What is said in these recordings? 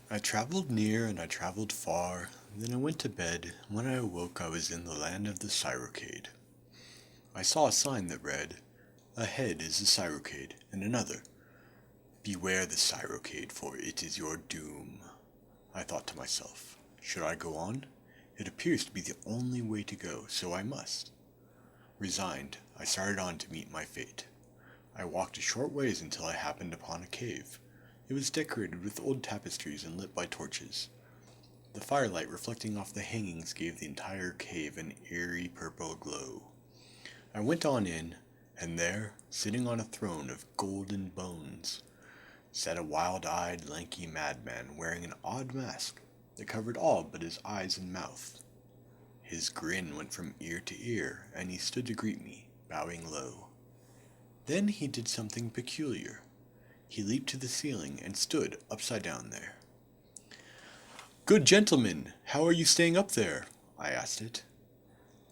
I traveled near and I traveled far, then I went to bed. When I awoke, I was in the land of the Cyrocade. I saw a sign that read, "Ahead is the Cyrocade," and another, "Beware the Cyrocade, for it is your doom." I thought to myself, should I go on? It appears to be the only way to go, so I must. Resigned, I started on to meet my fate. I walked a short ways until I happened upon a cave. It was decorated with old tapestries and lit by torches. The firelight reflecting off the hangings gave the entire cave an eerie purple glow. I went on in, and there, sitting on a throne of golden bones, sat a wild-eyed, lanky madman wearing an odd mask that covered all but his eyes and mouth. His grin went from ear to ear, and he stood to greet me, bowing low. Then he did something peculiar. He leaped to the ceiling and stood upside down there. "Good gentleman, how are you staying up there?" I asked it.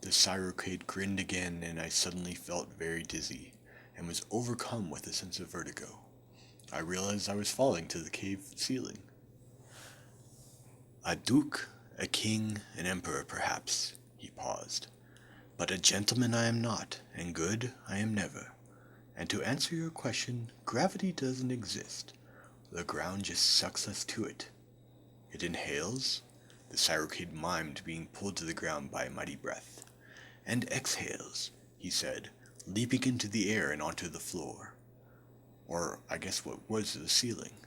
The Cyrocade grinned again, and I suddenly felt very dizzy, and was overcome with a sense of vertigo. I realized I was falling to the cave ceiling. "A duke, a king, an emperor perhaps," he paused. "But a gentleman I am not, and good I am never. And to answer your question, gravity doesn't exist. The ground just sucks us to it. It inhales," the Cyrocade mimed being pulled to the ground by a mighty breath, "and exhales," he said, leaping into the air and onto the floor. Or I guess what was the ceiling.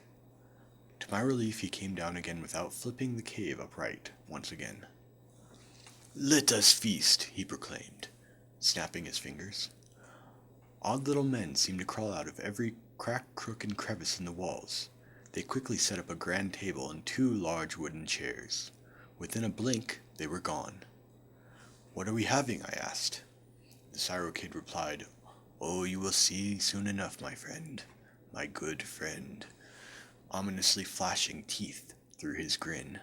To my relief, he came down again without flipping the cave upright once again. "Let us feast," he proclaimed, snapping his fingers. Odd little men seemed to crawl out of every crack, crook, and crevice in the walls. They quickly set up a grand table and two large wooden chairs. Within a blink, they were gone. "What are we having?" I asked. The Cyrocade replied, "Oh, you will see soon enough, my friend, my good friend," ominously flashing teeth through his grin.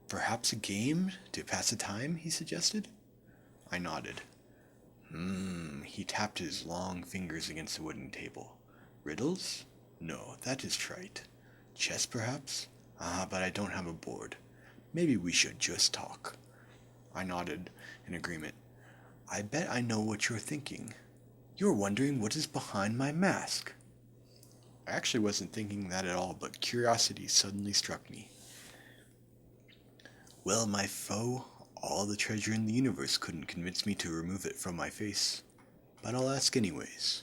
"Perhaps a game to pass the time," he suggested. I nodded. He tapped his long fingers against the wooden table. "Riddles? No, that is trite. Chess, perhaps? Ah, but I don't have a board. Maybe we should just talk." I nodded in agreement. "I bet I know what you're thinking. You're wondering what is behind my mask." I actually wasn't thinking that at all, but curiosity suddenly struck me. "Well, my foe, all the treasure in the universe couldn't convince me to remove it from my face. But I'll ask anyways.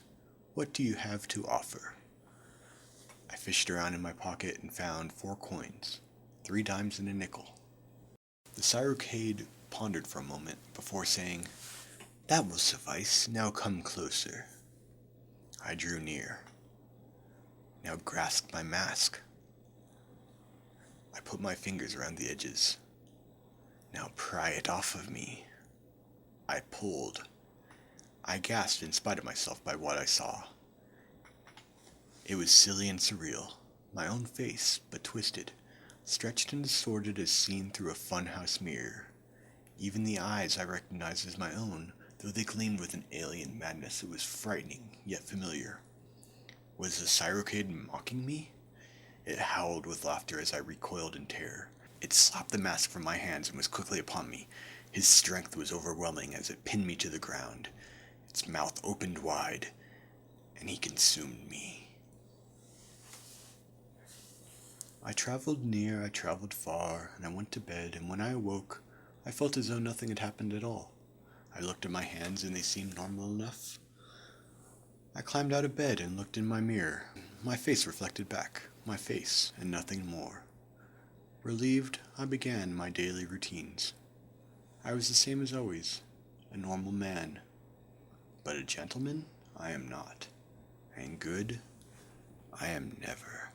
What do you have to offer?" I fished around in my pocket and found 4 coins, 3 dimes and a nickel. The Cyrocade pondered for a moment before saying, "That will suffice. Now come closer." I drew near. "Now grasp my mask." I put my fingers around the edges. "Now pry it off of me." I pulled. I gasped in spite of myself by what I saw. It was silly and surreal. My own face, but twisted, stretched and distorted as seen through a funhouse mirror. Even the eyes I recognized as my own, though they gleamed with an alien madness that was frightening, yet familiar. Was the Cyrocade mocking me? It howled with laughter as I recoiled in terror. It slapped the mask from my hands and was quickly upon me. His strength was overwhelming as it pinned me to the ground. Its mouth opened wide, and he consumed me. I traveled near, I traveled far, and I went to bed, and when I awoke, I felt as though nothing had happened at all. I looked at my hands and they seemed normal enough. I climbed out of bed and looked in my mirror. My face reflected back, my face, and nothing more. Relieved, I began my daily routines. I was the same as always, a normal man. But a gentleman I am not, and good I am never.